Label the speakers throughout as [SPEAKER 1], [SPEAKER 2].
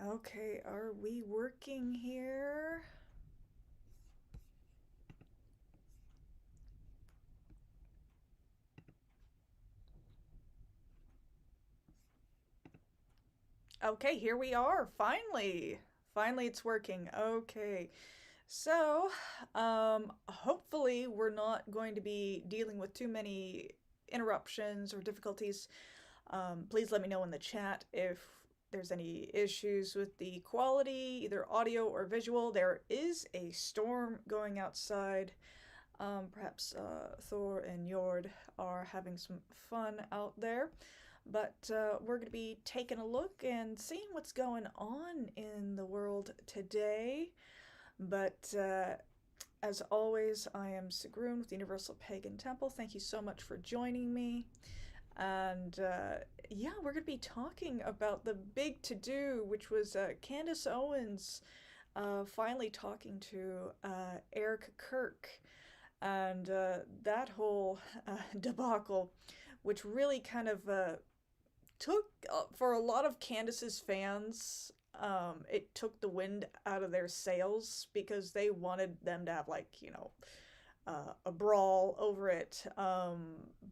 [SPEAKER 1] Okay, are we working here? Okay, here we are. Finally. Finally, it's working. Okay. So, hopefully, we're not going to be dealing with too many interruptions or difficulties. Please let me know in the chat if there's any issues with the quality, either audio or visual. There is a storm going outside. Perhaps Thor and Jord are having some fun out there. But we're going to be taking a look and seeing what's going on in the world today. But as always, I am Sigrún with the Universal Pagan Temple. Thank you so much for joining me. And yeah, we're going to be talking about the big to do, which was Candance Owens finally talking to Erika Kirk. And that whole debacle, which really kind of took, for a lot of Candace's fans, it took the wind out of their sails because they wanted them to have, like, a brawl over it.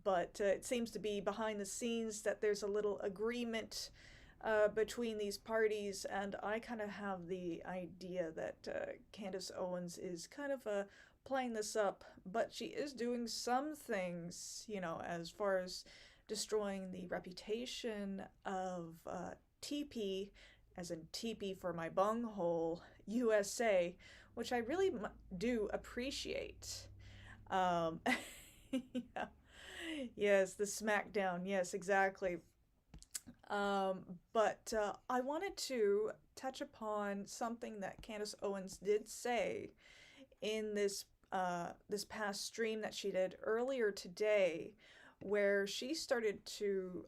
[SPEAKER 1] But it seems to be behind the scenes that there's a little agreement between these parties, and I kind of have the idea that Candance Owens is kind of playing this up, but she is doing some things, as far as destroying the reputation of TP, as in TP for my bunghole, USA, which I really do appreciate. Um, yeah. Yes, the SmackDown. Yes, exactly. But I wanted to touch upon something that Candance Owens did say in this past stream that she did earlier today, where she started to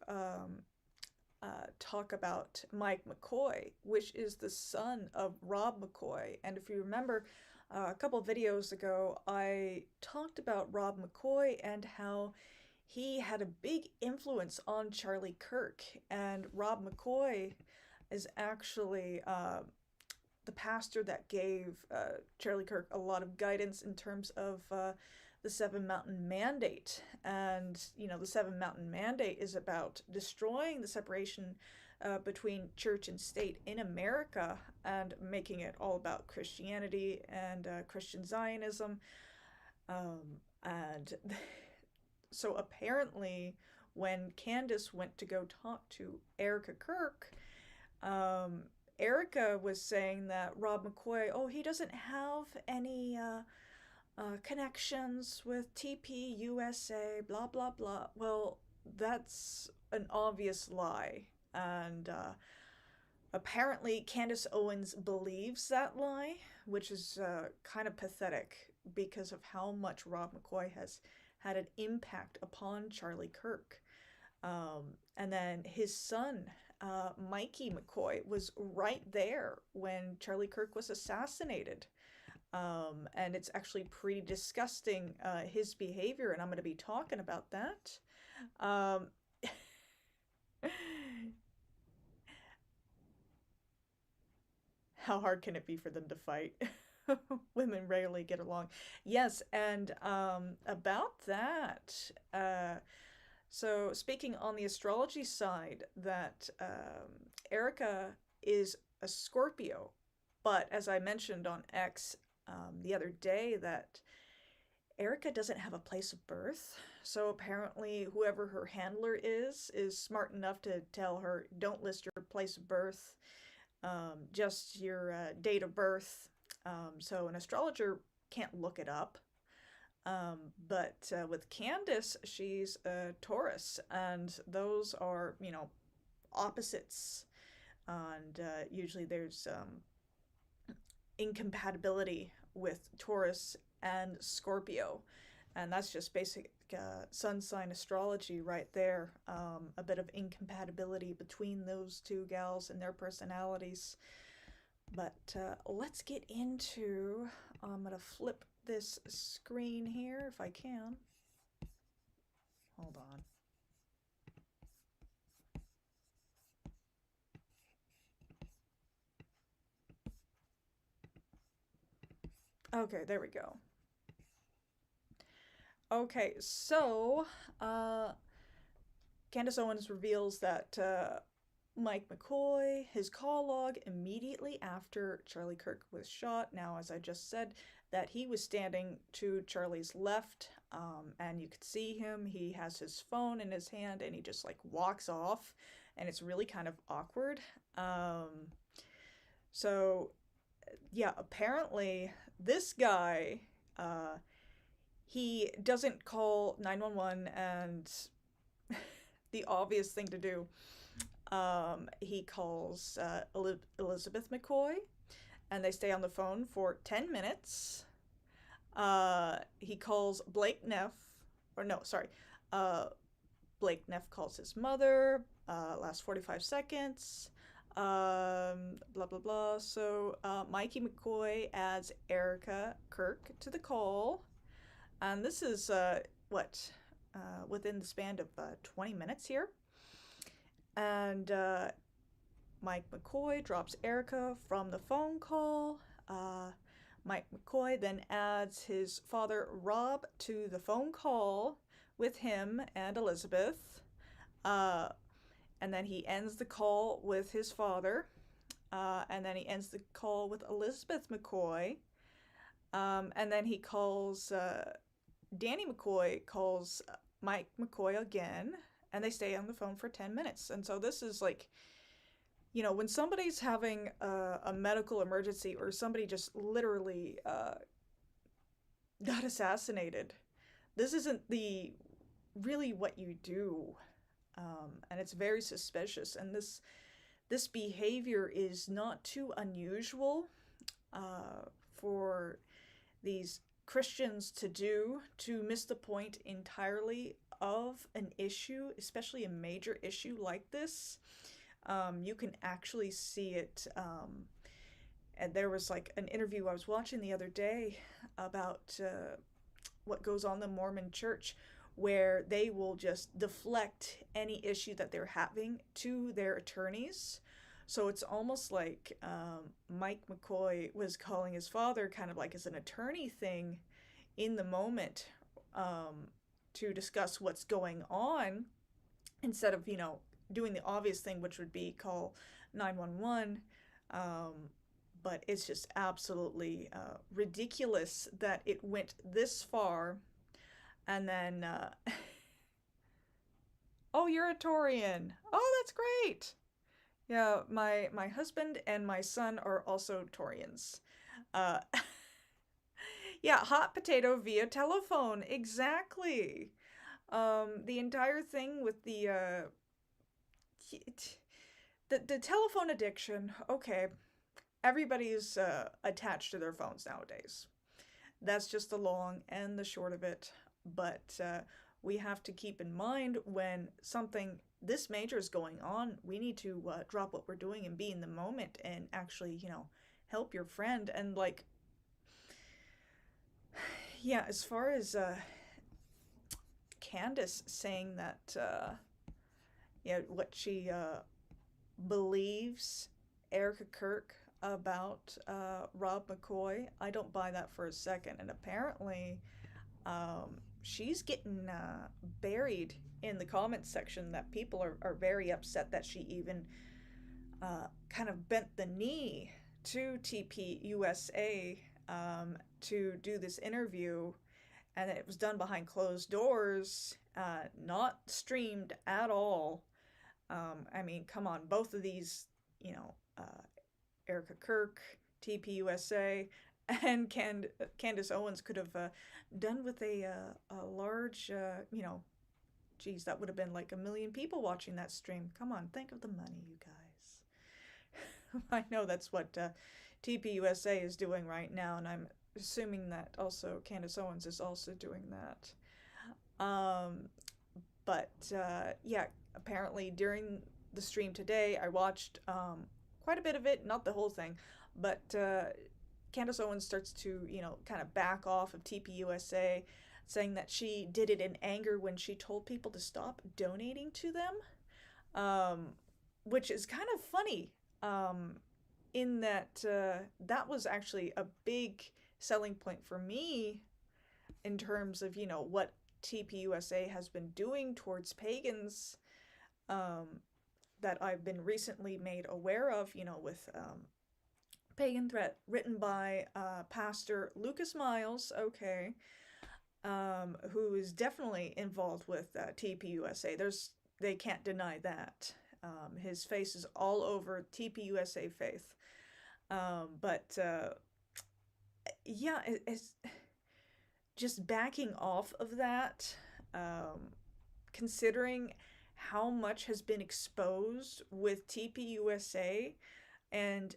[SPEAKER 1] talk about Mike McCoy, which is the son of Rob McCoy. And if you remember, a couple videos ago, I talked about Rob McCoy and how he had a big influence on Charlie Kirk. And Rob McCoy is actually the pastor that gave Charlie Kirk a lot of guidance in terms of the Seven Mountain Mandate. And, the Seven Mountain Mandate is about destroying the separation between church and state in America and making it all about Christianity and Christian Zionism. And so apparently, when Candance went to go talk to Erika Kirk, um, Erika was saying that Rob McCoy, oh, he doesn't have any connections with TP USA, blah, blah, blah. Well, that's an obvious lie. And apparently, Candance Owens believes that lie, which is kind of pathetic because of how much Rob McCoy has had an impact upon Charlie Kirk. And then his son, Mikey McCoy, was right there when Charlie Kirk was assassinated. And it's actually pretty disgusting, his behavior, and I'm going to be talking about that. Um, how hard can it be for them to fight? Women rarely get along. Yes, and about that, so speaking on the astrology side, that Erika is a Scorpio, but as I mentioned on X the other day, that Erika doesn't have a place of birth. So apparently, whoever her handler is smart enough to tell her, don't list your place of birth, just your date of birth. So an astrologer can't look it up. But with Candance, she's a Taurus, and those are, opposites. And usually there's incompatibility with Taurus and Scorpio. And that's just basic sun sign astrology right there. A bit of incompatibility between those two gals and their personalities. But let's get into, I'm going to flip this screen here if I can. Hold on. Okay, there we go. Okay, so Candance Owens reveals that Mike McCoy, his call log immediately after Charlie Kirk was shot. Now, as I just said, that he was standing to Charlie's left, and you could see him. He has his phone in his hand, and he just like walks off, and it's really kind of awkward. So, yeah, apparently this guy, he doesn't call 911, and the obvious thing to do, he calls Elizabeth McCoy, and they stay on the phone for 10 minutes. He calls Blake Neff, or no, sorry, Blake Neff calls his mother, last 45 seconds, blah, blah, blah. So, Mikey McCoy adds Erika Kirk to the call, and this is, within the span of 20 minutes here. And Mike McCoy drops Erika from the phone call. Mike McCoy then adds his father Rob to the phone call with him and Elizabeth. And then he ends the call with his father. And then he ends the call with Elizabeth McCoy. And then he calls, Danny McCoy calls Mike McCoy again. And they stay on the phone for 10 minutes. And so this is like, you know, when somebody's having a medical emergency, or somebody just literally got assassinated, this isn't really what you do. And it's very suspicious. And this behavior is not too unusual for these Christians to do, to miss the point entirely of an issue, especially a major issue like this. You can actually see it. And there was like an interview I was watching the other day about what goes on in the Mormon church, where they will just deflect any issue that they're having to their attorneys. So it's almost like Mike McCoy was calling his father kind of like as an attorney thing in the moment, to discuss what's going on, instead of, you know, doing the obvious thing, which would be call 911. But it's just absolutely ridiculous that it went this far. And then, oh, you're a Taurian. Oh, that's great. Yeah, my husband and my son are also Taurians. Yeah, hot potato via telephone. Exactly. The entire thing with the telephone addiction. Okay, everybody's attached to their phones nowadays. That's just the long and the short of it. But we have to keep in mind, when something this major is going on, we need to drop what we're doing and be in the moment and actually, you know, help your friend. And like, yeah, as far as Candance saying that, yeah, what she believes Erika Kirk about Rob McCoy, I don't buy that for a second. And apparently, she's getting buried in the comments section, that people are very upset that she even kind of bent the knee to TP USA to do this interview, and it was done behind closed doors, not streamed at all. I mean, come on, both of these, you know, Erika Kirk, TP USA, and Candance Owens could have done with a large, you know, geez, that would have been like 1 million people watching that stream. Come on, think of the money, you guys. I know that's what TP USA is doing right now, and I'm assuming that also Candance Owens is also doing that. But yeah, apparently during the stream today, I watched quite a bit of it, not the whole thing, but Candance Owens starts to, you know, kind of back off of TP USA, saying that she did it in anger when she told people to stop donating to them, which is kind of funny, in that that was actually a big selling point for me in terms of, what TPUSA has been doing towards pagans, that I've been recently made aware of, with Pagan Threat, written by Pastor Lucas Miles, okay, who is definitely involved with TPUSA. They can't deny that. His face is all over TPUSA faith. But yeah, it's just backing off of that, considering how much has been exposed with TPUSA and,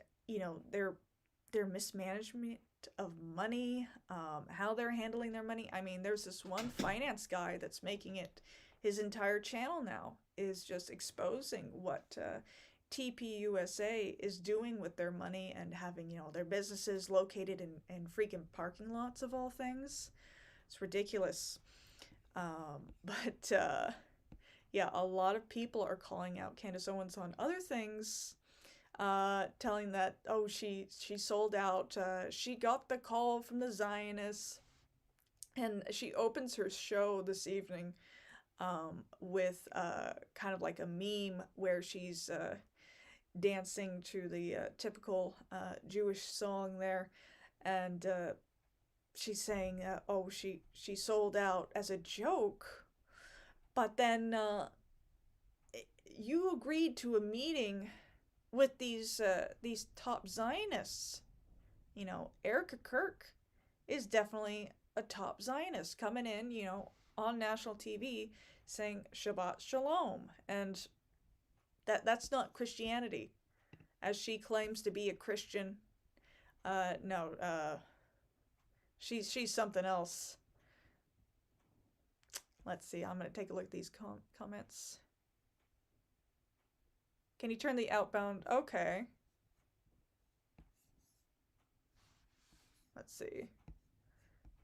[SPEAKER 1] their mismanagement of money, how they're handling their money. I mean, there's this one finance guy that's making it his entire channel now, is just exposing what TPUSA is doing with their money and having, their businesses located in freaking parking lots of all things. It's ridiculous. But yeah, a lot of people are calling out Candance Owens on other things, telling that, oh, she sold out. She got the call from the ZIonists, and she opens her show this evening with kind of like a meme where she's dancing to the typical Jewish song there, and she's saying, oh, she sold out as a joke, but then you agreed to a meeting with these top Zionists. Erika Kirk is definitely a top Zionist coming in, on national TV saying Shabbat Shalom, and that's not Christianity, as she claims to be a Christian. No, she's something else. Let's see. I'm gonna take a look at these comments. Can you turn the outbound? Okay. Let's see.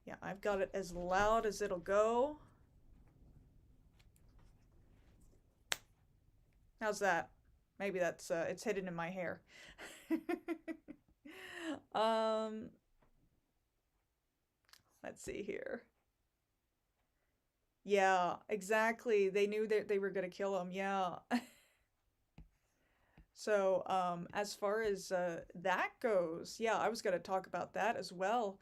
[SPEAKER 1] Yeah, I've got it as loud as it'll go. How's that? Maybe that's it's hidden in my hair. Let's see here. Yeah, exactly. They knew that they were gonna kill him. Yeah. So, as far as that goes, yeah, I was gonna talk about that as well.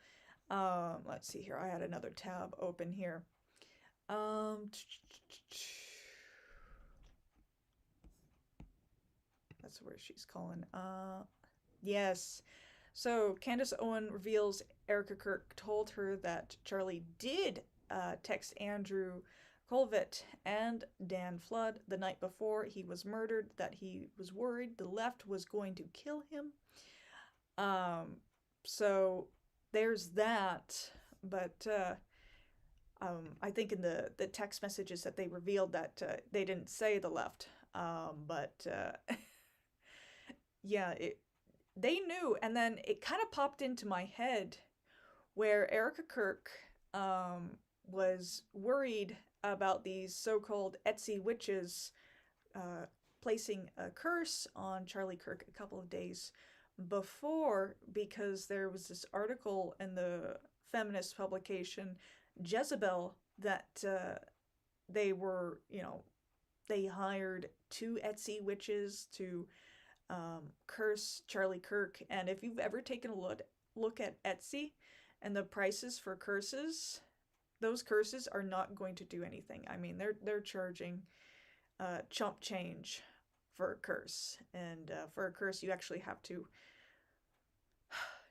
[SPEAKER 1] Let's see here. I had another tab open here. That's where she's calling. Yes. So Candance Owens reveals Erika Kirk told her that Charlie did text Andrew Colvett and Dan Flood the night before he was murdered, that he was worried the left was going to kill him. So there's that. But I think in the text messages that they revealed that they didn't say the left. But yeah, they knew. And then it kind of popped into my head where Erika Kirk was worried about these so-called Etsy witches placing a curse on Charlie Kirk a couple of days before, because there was this article in the feminist publication Jezebel that they were, they hired 2 Etsy witches to curse Charlie Kirk. And if you've ever taken a look at Etsy and the prices for curses, those curses are not going to do anything. I mean, they're charging chump change for a curse, and for a curse you actually have to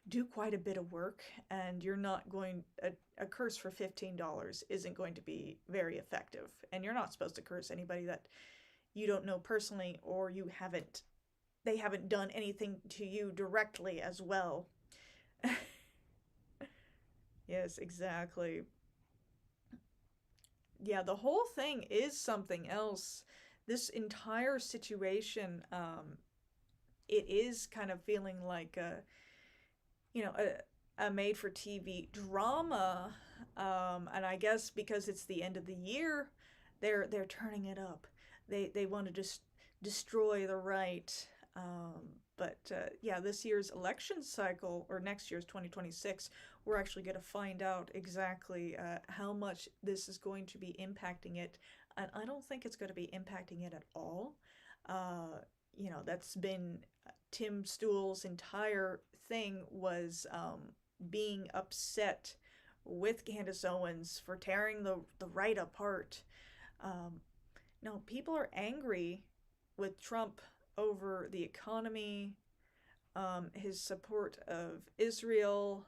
[SPEAKER 1] do quite a bit of work, and you're not going a curse for $15 isn't going to be very effective, and you're not supposed to curse anybody that you don't know personally, or they haven't done anything to you directly as well. Yes, exactly. Yeah, the whole thing is something else. This entire situation, it is kind of feeling like a made-for-TV drama, and I guess because it's the end of the year, they're turning it up. They want to just destroy the right, But yeah, this year's election cycle, or next year's 2026, we're actually going to find out exactly how much this is going to be impacting it. And I don't think it's going to be impacting it at all. You know, that's been Tim Stool's entire thing was being upset with Candance Owens for tearing the right apart. No, people are angry with Trump over the economy, his support of Israel,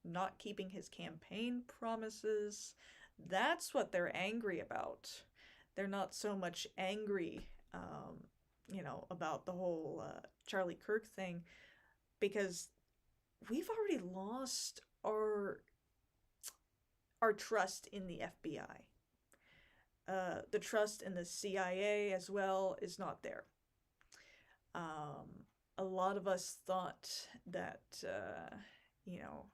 [SPEAKER 1] not keeping his campaign promises. That's what they're angry about. They're not so much angry, you know, about the whole Charlie Kirk thing, because we've already lost our trust in the FBI. The trust in the CIA as well is not there. A lot of us thought that, you know,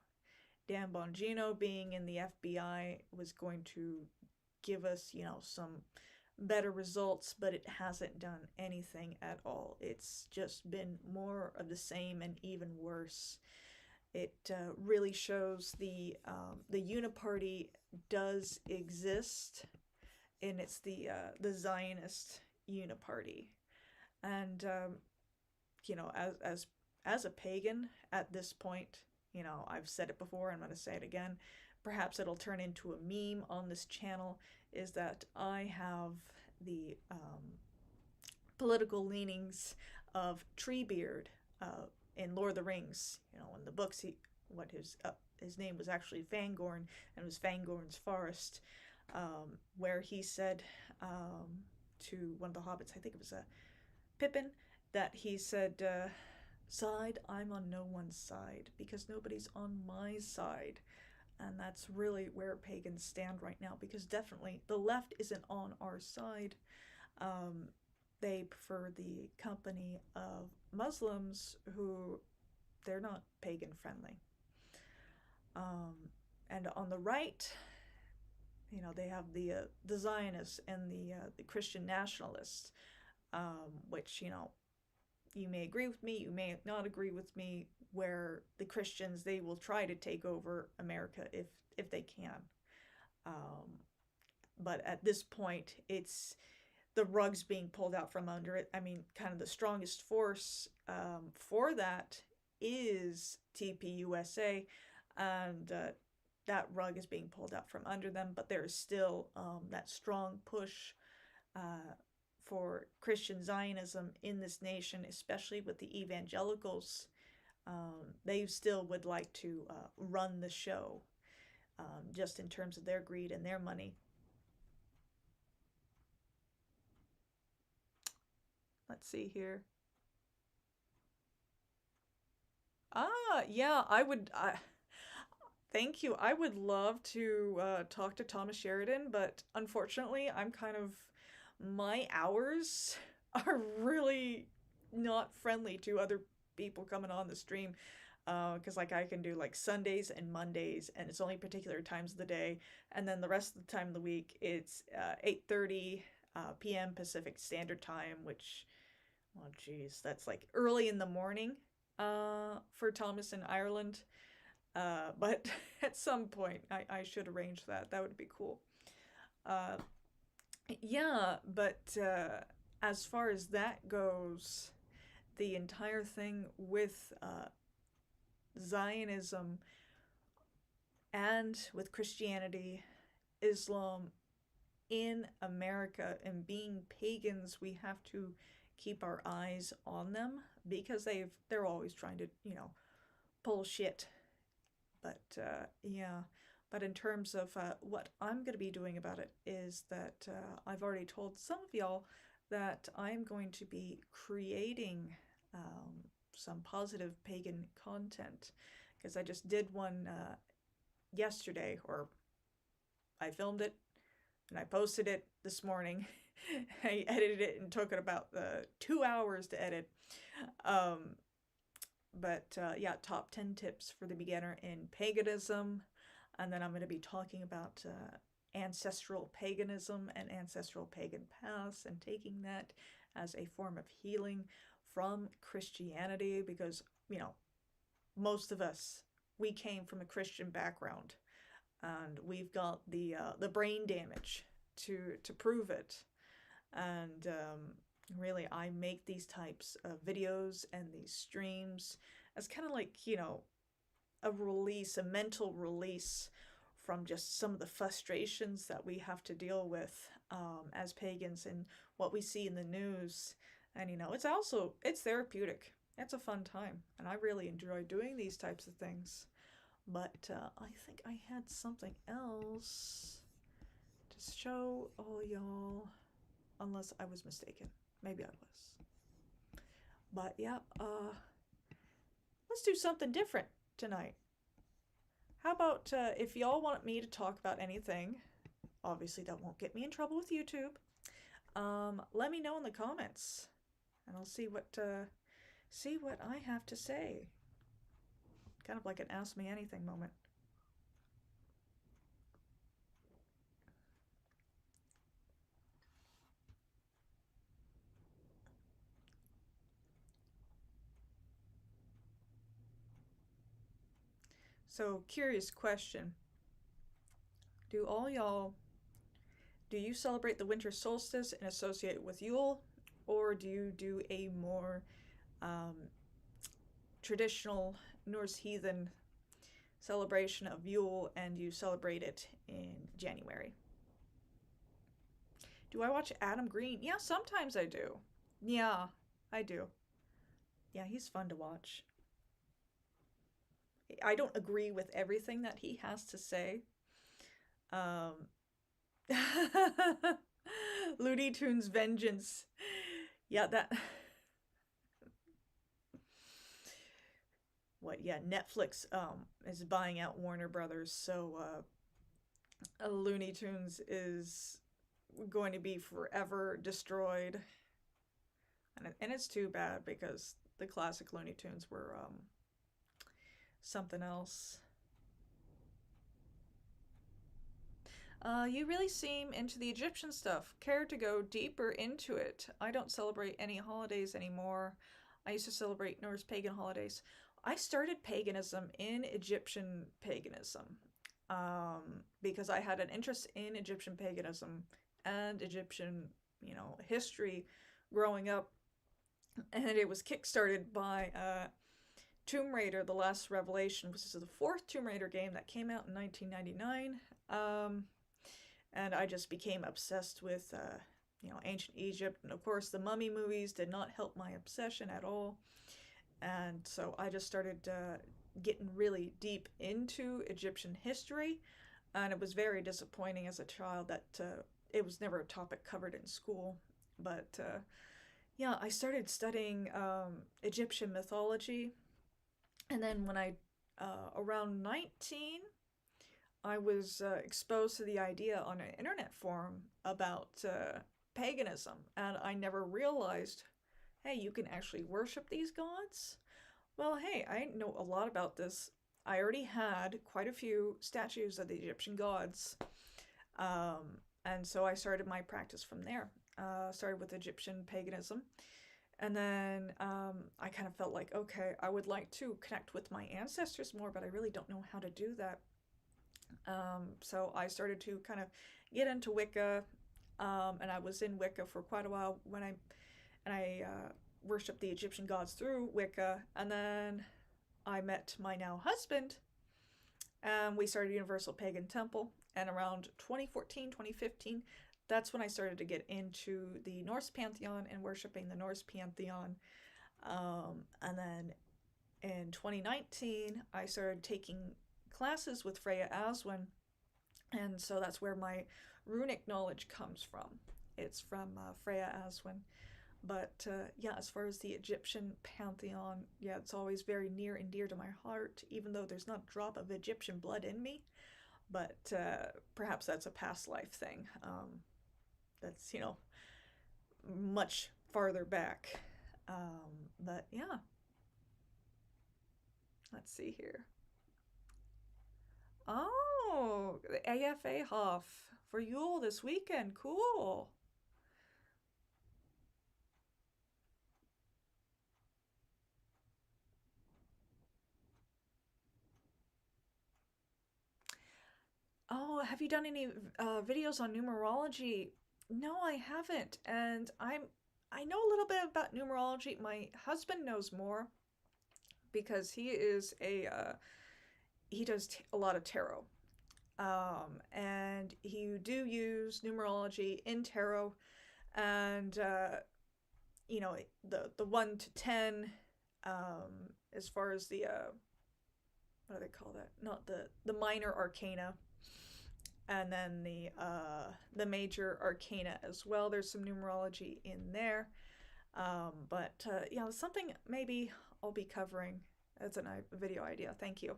[SPEAKER 1] Dan Bongino being in the FBI was going to give us, you know, some better results, but it hasn't done anything at all. It's just been more of the same and even worse. It really shows the Uniparty does exist, and it's the Zionist Uniparty. And you know, as a pagan at this point, you know, I've said it before, I'm going to say it again, perhaps it'll turn into a meme on this channel, is that I have the political leanings of Treebeard in Lord of the Rings. You know, in the books, his name was actually Fangorn, and it was Fangorn's Forest, where he said to one of the hobbits, I think it was Pippin, that he said, side, I'm on no one's side, because nobody's on my side. And that's really where pagans stand right now, because definitely the left isn't on our side. They prefer the company of Muslims who, they're not pagan friendly. And on the right, you know, they have the Zionists and the Christian nationalists, which, you know, you may agree with me, you may not agree with me, where the Christians, they will try to take over America if they can. But at this point, it's the rug's being pulled out from under it. I mean, kind of the strongest force for that is TPUSA, and that rug is being pulled out from under them, but there is still that strong push for Christian Zionism in this nation, especially with the evangelicals. They still would like to run the show, just in terms of their greed and their money. Let's see here. Yeah, thank you. I would love to talk to Thomas Sheridan, but unfortunately, my hours are really not friendly to other people coming on the stream, because like I can do like Sundays and Mondays, and it's only particular times of the day, and then the rest of the time of the week it's 8:30 p.m. Pacific Standard Time, which, oh geez, that's like early in the morning for Thomas in Ireland. But at some point I should arrange that. That would be cool. Yeah, but as far as that goes, the entire thing with Zionism and with Christianity, Islam in America, and being pagans, we have to keep our eyes on them, because they're always trying to, you know, pull shit. But yeah. But in terms of what I'm going to be doing about it is that I've already told some of y'all that I'm going to be creating some positive pagan content, because I just did one yesterday, or I filmed it and I posted it this morning. I edited it and took it about 2 hours to edit. But yeah, top 10 tips for the beginner in paganism. And then I'm going to be talking about ancestral paganism and ancestral pagan paths, and taking that as a form of healing from Christianity, because, you know, most of us, we came from a Christian background, and we've got the brain damage to prove it. And really, I make these types of videos and these streams as kind of like, you know, a release, a mental release from just some of the frustrations that we have to deal with as pagans and what we see in the news. And, you know, it's therapeutic. It's a fun time, and I really enjoy doing these types of things. But I think I had something else to show all y'all, unless I was mistaken. Maybe I was. But yeah, let's do something different tonight. How about if y'all want me to talk about anything, obviously that won't get me in trouble with YouTube, let me know in the comments, and I'll see what I have to say. Kind of like an Ask Me Anything moment. So, curious question. Do you celebrate the winter solstice and associate it with Yule, or do you do a more traditional Norse heathen celebration of Yule and you celebrate it in January? Do I watch Adam Green? Yeah, sometimes I do. Yeah, I do. Yeah, he's fun to watch. I don't agree with everything that he has to say. Looney Tunes Vengeance. Yeah, that... Netflix is buying out Warner Brothers, so Looney Tunes is going to be forever destroyed. And it's too bad, because the classic Looney Tunes were something else. You really seem into the Egyptian stuff. Care to go deeper into it? I don't celebrate any holidays anymore. I used to celebrate Norse pagan holidays. I started paganism in Egyptian paganism because I had an interest in Egyptian paganism and Egyptian, history growing up. And it was kickstarted by Tomb Raider: The Last Revelation, which is the fourth Tomb Raider game that came out in 1999. And I just became obsessed with, ancient Egypt. And of course, the Mummy movies did not help my obsession at all. And so I just started getting really deep into Egyptian history. And it was very disappointing as a child that it was never a topic covered in school. But I started studying Egyptian mythology. And then when around 19, I was exposed to the idea on an internet forum about paganism. And I never realized, hey, you can actually worship these gods? Well, hey, I know a lot about this. I already had quite a few statues of the Egyptian gods. And so I started my practice from there. Started with Egyptian paganism. And then I kind of felt like, okay, I would like to connect with my ancestors more, but I really don't know how to do that. So I started to kind of get into Wicca, and I was in Wicca for quite a while when I worshipped the Egyptian gods through Wicca, and then I met my now husband, and we started Universal Pagan Temple, and around 2014, 2015, that's when I started to get into the Norse pantheon and worshipping the Norse pantheon. And then in 2019, I started taking classes with Freya Aswynn, and so that's where my runic knowledge comes from. It's from Freya Aswynn. But as far as the Egyptian pantheon, it's always very near and dear to my heart, even though there's not a drop of Egyptian blood in me. But perhaps that's a past life thing. That's, much farther back. But yeah. Let's see here. Oh, the AFA Hoff for Yule this weekend. Cool. Oh, have you done any videos on numerology? No, I haven't. And I know a little bit about numerology. My husband knows more because he is a he does a lot of tarot. And you do use numerology in tarot, and you know, the 1 to 10, as far as the what do they call that? Not the minor arcana, and then the major arcana as well. There's some numerology in there. But yeah, something maybe I'll be covering as a video idea. Thank you.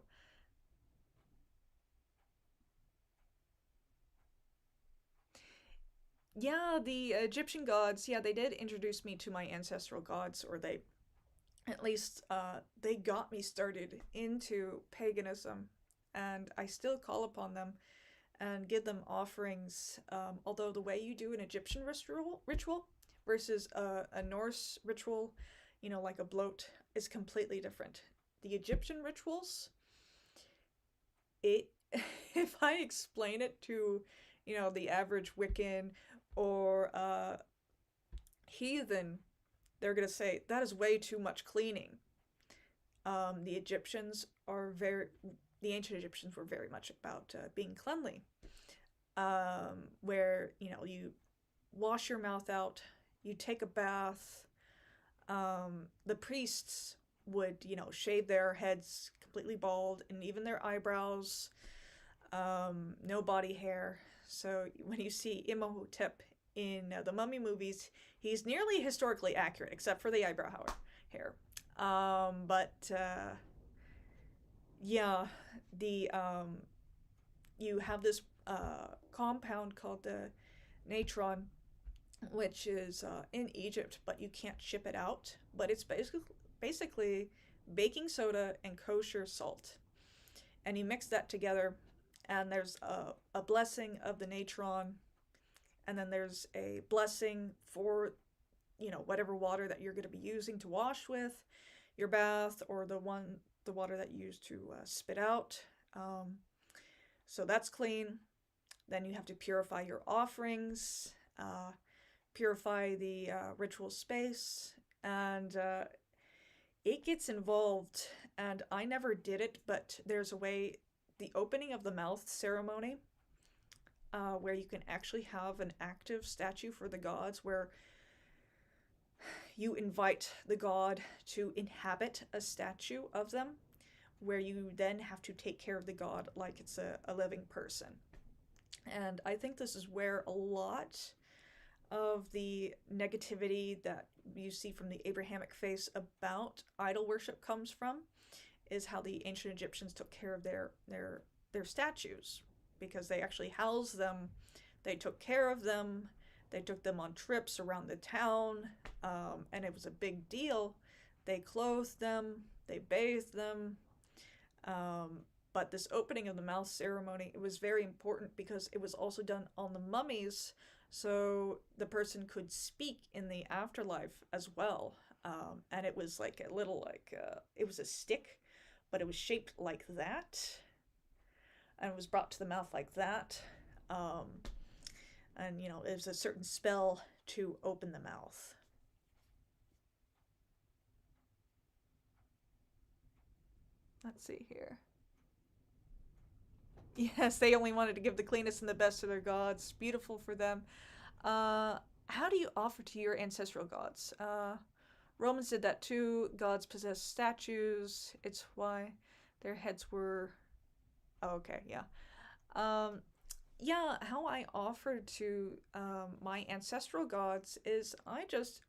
[SPEAKER 1] Yeah, the Egyptian gods, yeah, they did introduce me to my ancestral gods, or they, at least, they got me started into paganism, and I still call upon them and give them offerings. Although the way you do an Egyptian ritual versus a Norse ritual, you know, like a bloat, is completely different. The Egyptian rituals, it, if I explain it to, you know, the average Wiccan or heathen, they're gonna say that is way too much cleaning. The Egyptians are the ancient Egyptians were very much about being cleanly, where, you know, you wash your mouth out, you take a bath. The priests would, you know, shave their heads completely bald and even their eyebrows. No body hair. So when you see Imhotep in the Mummy movies, he's nearly historically accurate, except for the eyebrow hair. But yeah, the you have this compound called the natron, which is in Egypt, but you can't ship it out. But it's basically baking soda and kosher salt, and you mix that together, and there's a blessing of the natron, and then there's a blessing for, you know, whatever water that you're going to be using to wash with your bath, or the water that you use to spit out. So that's clean. Then you have to purify your offerings, purify the ritual space, and it gets involved. And I never did it, but there's a way, the opening of the mouth ceremony, where you can actually have an active statue for the gods, where you invite the god to inhabit a statue of them, where you then have to take care of the god like it's a living person. And I think this is where a lot of the negativity that you see from the Abrahamic faith about idol worship comes from, is how the ancient Egyptians took care of their statues, because they actually housed them, they took care of them, they took them on trips around the town, and it was a big deal. They clothed them, they bathed them, but this opening of the mouth ceremony, it was very important because it was also done on the mummies, so the person could speak in the afterlife as well. And it was like a little, like, it was a stick, but it was shaped like that, and it was brought to the mouth like that. And, you know, it was a certain spell to open the mouth. Let's see here. Yes, they only wanted to give the cleanest and the best to their gods. Beautiful for them. How do you offer to your ancestral gods? Romans did that too. Gods possess statues. It's why their heads were... Oh, okay, yeah. Yeah, how I offer to my ancestral gods is I just,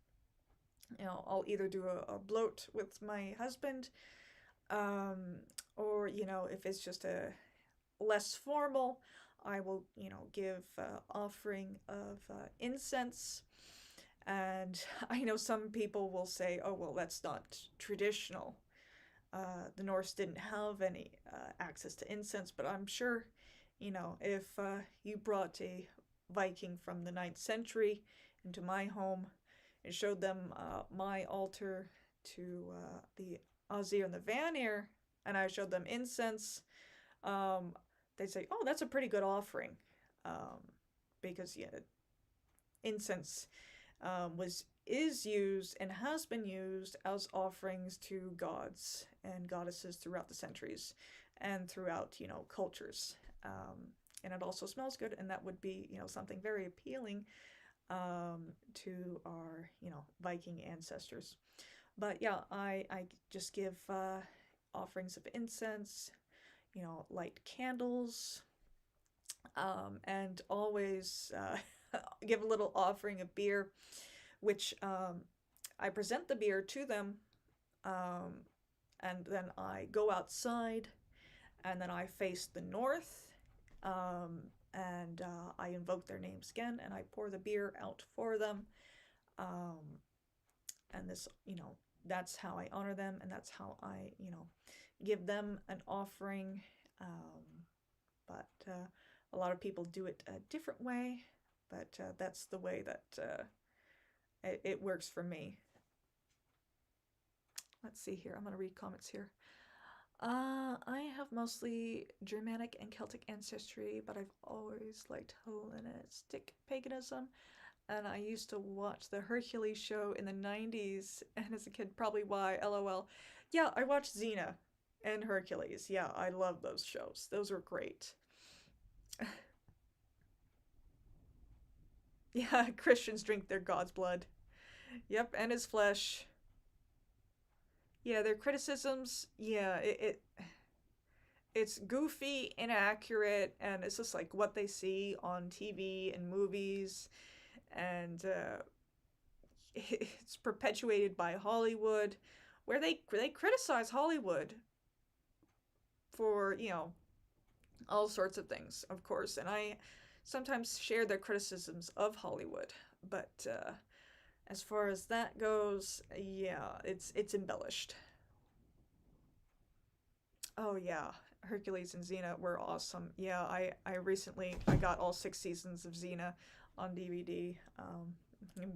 [SPEAKER 1] you know, I'll either do a bloat with my husband, or, you know, if it's just a less formal, I will, you know, give offering of incense. And I know some people will say, oh, well, that's not traditional. The Norse didn't have any access to incense, but I'm sure, you know, if you brought a Viking from the 9th century into my home and showed them my altar to the Azir and the Vanir, and I showed them incense, they say, oh, that's a pretty good offering. Because, yeah, incense is used and has been used as offerings to gods and goddesses throughout the centuries and throughout, cultures. And it also smells good, and that would be, something very appealing to our, Viking ancestors. But yeah, I just give offerings of incense, light candles, and always give a little offering of beer, which I present the beer to them, and then I go outside, and then I face the north, and I invoke their names again, and I pour the beer out for them, and this, that's how I honor them, and that's how I, give them an offering, but a lot of people do it a different way, but that's the way that it works for me. Let's see here. I'm going to read comments here. I have mostly Germanic and Celtic ancestry, but I've always liked Hellenistic paganism. And I used to watch the Hercules show in the 90s, and as a kid, probably why, LOL. Yeah, I watched Xena and Hercules. Yeah, I love those shows. Those were great. Yeah, Christians drink their god's blood. Yep, and his flesh. Yeah, their criticisms, yeah, it's goofy, inaccurate, and it's just like what they see on TV and movies, and it's perpetuated by Hollywood, where they criticize Hollywood for, all sorts of things, of course, and I sometimes share their criticisms of Hollywood, but as far as that goes, yeah, it's embellished. Oh yeah, Hercules and Xena were awesome. Yeah, I recently I got all 6 seasons of Xena on DVD.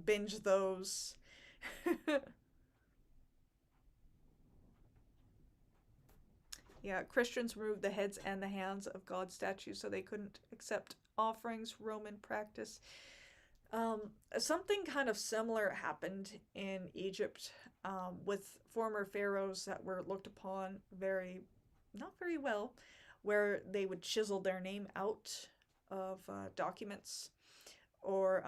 [SPEAKER 1] Binge those. Yeah, Christians removed the heads and the hands of God statues so they couldn't accept offerings. Roman practice. Something kind of similar happened in Egypt, with former pharaohs that were looked upon not very well, where they would chisel their name out of documents, or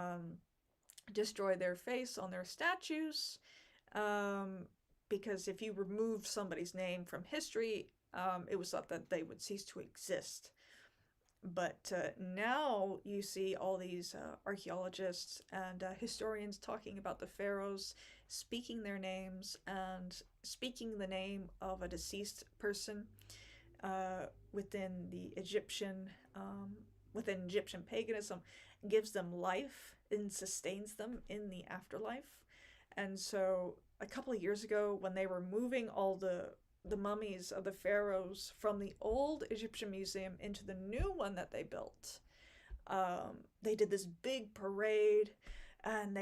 [SPEAKER 1] destroy their face on their statues, because if you remove somebody's name from history, it was thought that they would cease to exist. But now you see all these archaeologists and historians talking about the pharaohs, speaking their names and speaking the name of a deceased person within the within Egyptian paganism, gives them life and sustains them in the afterlife. And so a couple of years ago, when they were moving all the mummies of the pharaohs from the old Egyptian museum into the new one that they built, they did this big parade, and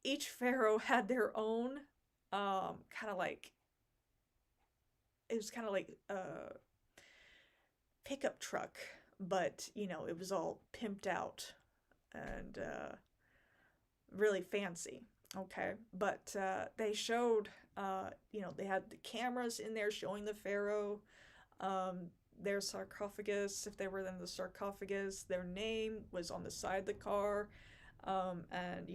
[SPEAKER 1] each pharaoh had their own kind of like, it was kind of like a pickup truck, but it was all pimped out and really fancy. Okay, but they showed, they had the cameras in there showing the pharaoh, their sarcophagus. If they were in the sarcophagus, their name was on the side of the car, and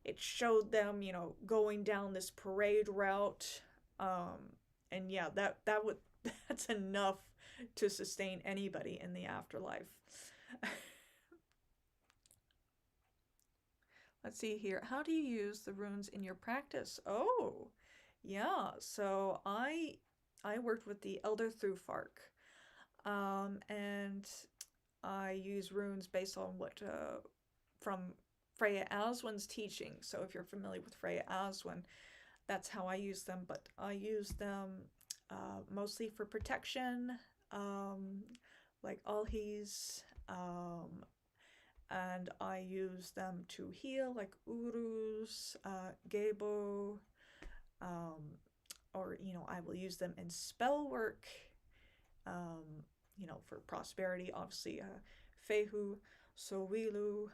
[SPEAKER 1] it showed them, going down this parade route, and yeah, that would that's enough to sustain anybody in the afterlife. Let's see here. How do you use the runes in your practice? Oh, yeah. So I worked with the Elder Thufark, and I use runes based on what from Freya Aswynn's teaching. So if you're familiar with Freya Aswynn, that's how I use them. But I use them mostly for protection, like Alhis, and I use them to heal, like Urus, Gebo, or I will use them in spell work, for prosperity, obviously, Fehu, Sowilu,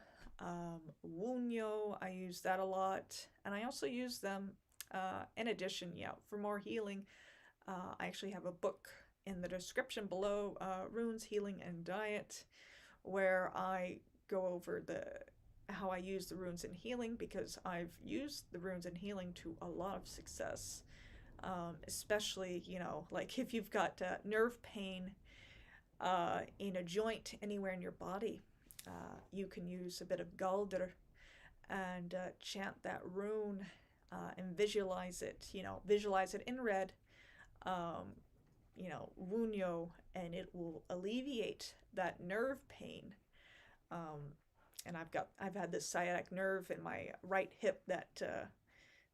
[SPEAKER 1] Wunyo, I use that a lot. And I also use them, in addition, for more healing. I actually have a book in the description below, Runes, Healing, and Diet, where I go over how I use the runes in healing, because I've used the runes in healing to a lot of success. Especially, like if you've got nerve pain in a joint anywhere in your body, you can use a bit of Galdr and chant that rune and visualize it, visualize it in red, Wunyo, and it will alleviate that nerve pain. And I've had this sciatic nerve in my right hip that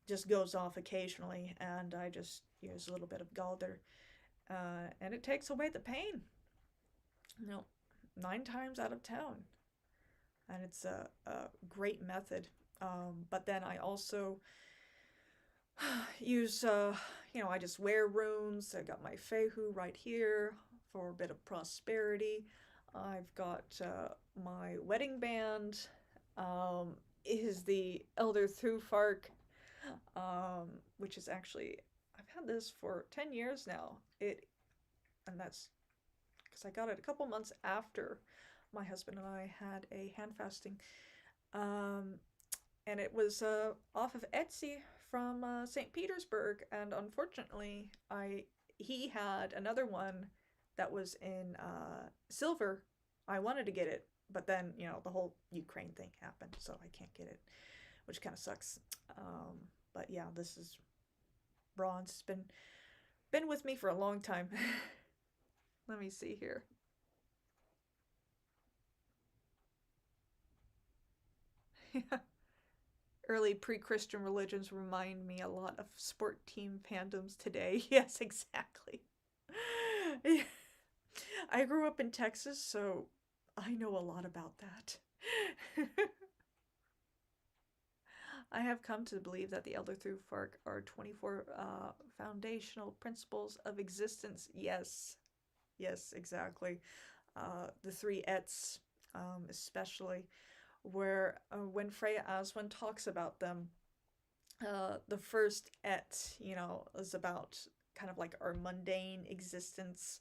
[SPEAKER 1] just goes off occasionally, and I just use a little bit of Galdr, and it takes away the pain, 9 times out of 10. And it's a great method. But then I also use, I just wear runes. I got my Fehu right here for a bit of prosperity. I've got my wedding band, is the Elder Thufark, which is actually, I've had this for 10 years now. And that's because I got it a couple months after my husband and I had a hand fasting. And it was off of Etsy from St. Petersburg, and unfortunately he had another one that was in silver. I wanted to get it, but then the whole Ukraine thing happened, so I can't get it, which kind of sucks. But yeah, this is bronze. It's been with me for a long time. Let me see here. Early pre-Christian religions remind me a lot of sport team fandoms today. Yes, exactly. I grew up in Texas, so I know a lot about that. I have come to believe that the Elder Thufark are 24 foundational principles of existence. Yes, exactly. The 3 Ets, especially, where when Freya Aswynn talks about them, the first Et, is about kind of like our mundane existence,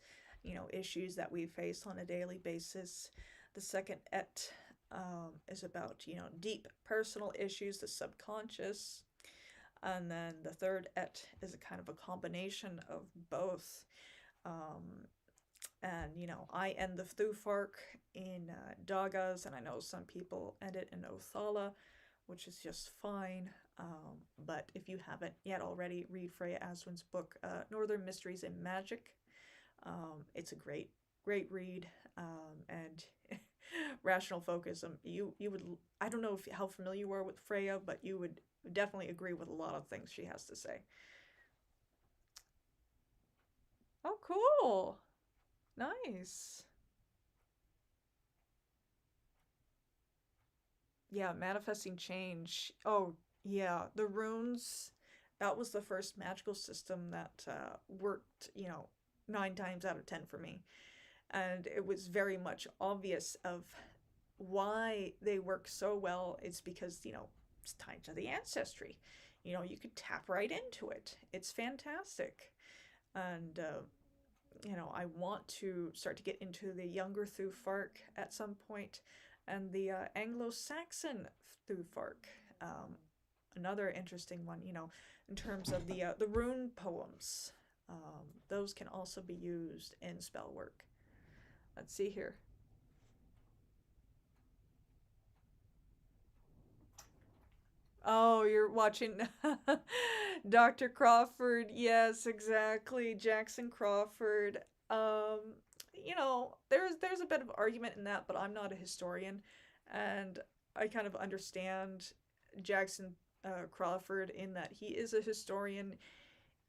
[SPEAKER 1] issues that we face on a daily basis. The second Et is about, deep personal issues, the subconscious. And then the third Et is a kind of a combination of both. And, I end the Thufark in Dagas, and I know some people end it in Othala, which is just fine. But if you haven't yet already, read Freya Aswynn's book, Northern Mysteries and Magick. It's a great read. And Rational Focusm, you would, I don't know how familiar you are with Freya, but you would definitely agree with a lot of things she has to say. Oh, cool. Nice. Yeah, manifesting change. Oh, yeah, the runes, that was the first magical system that worked, 9 times out of 10 for me. And it was very much obvious of why they work so well. It's because, it's tied to the ancestry. You could tap right into it. It's fantastic. And, I want to start to get into the younger Thufark at some point, and the Anglo-Saxon Thufark. Another interesting one, in terms of the rune poems. Those can also be used in spell work. Let's see here. Oh, you're watching Dr. Crawford. Yes, exactly. Jackson Crawford. There's a bit of argument in that, but I'm not a historian, and I kind of understand Jackson Crawford in that he is a historian.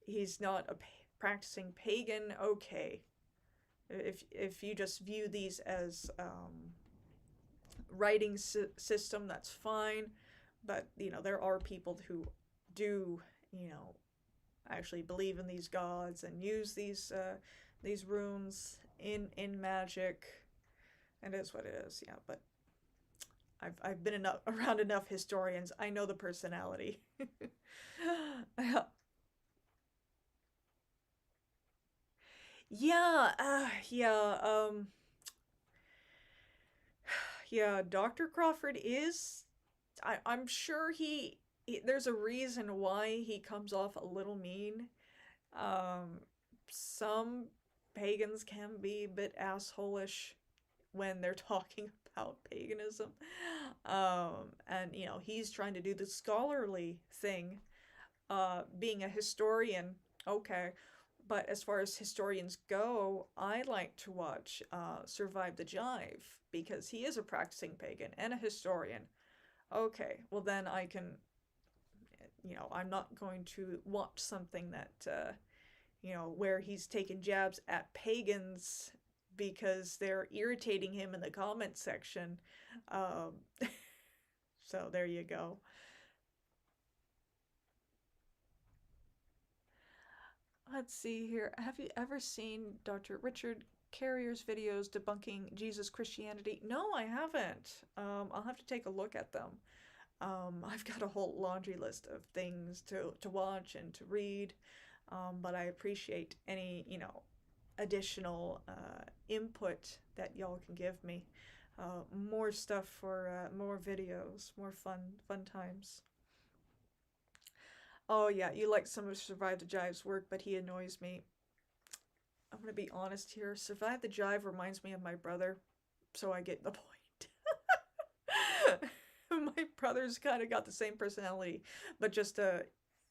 [SPEAKER 1] He's not a practicing pagan. Okay, if you just view these as writing system, that's fine. But, there are people who do, actually believe in these gods and use these runes. in Magick. It is what it is, yeah. But I've been around enough historians. I know the personality. Yeah, yeah, yeah. Dr. Crawford is. I'm sure there's a reason why he comes off a little mean. Um, some pagans can be a bit assholish when they're talking about paganism. And he's trying to do the scholarly thing, being a historian. Okay, but as far as historians go, I like to watch Survive the Jive because he is a practicing pagan and a historian. Okay, well then I can, I'm not going to watch something that, where he's taking jabs at pagans because they're irritating him in the comment section. Um, so there you go. Let's see here. Have you ever seen Dr. Richard Carrier's videos debunking Jesus Christianity? No, I haven't. I'll have to take a look at them. I've got a whole laundry list of things to watch and to read, but I appreciate any, additional input that y'all can give me. More stuff for more videos, more fun times. Oh yeah, you like some of Survive the Jive's work, but he annoys me. I'm gonna be honest here. Survive the Jive reminds me of my brother, so I get the point. My brother's kind of got the same personality, but just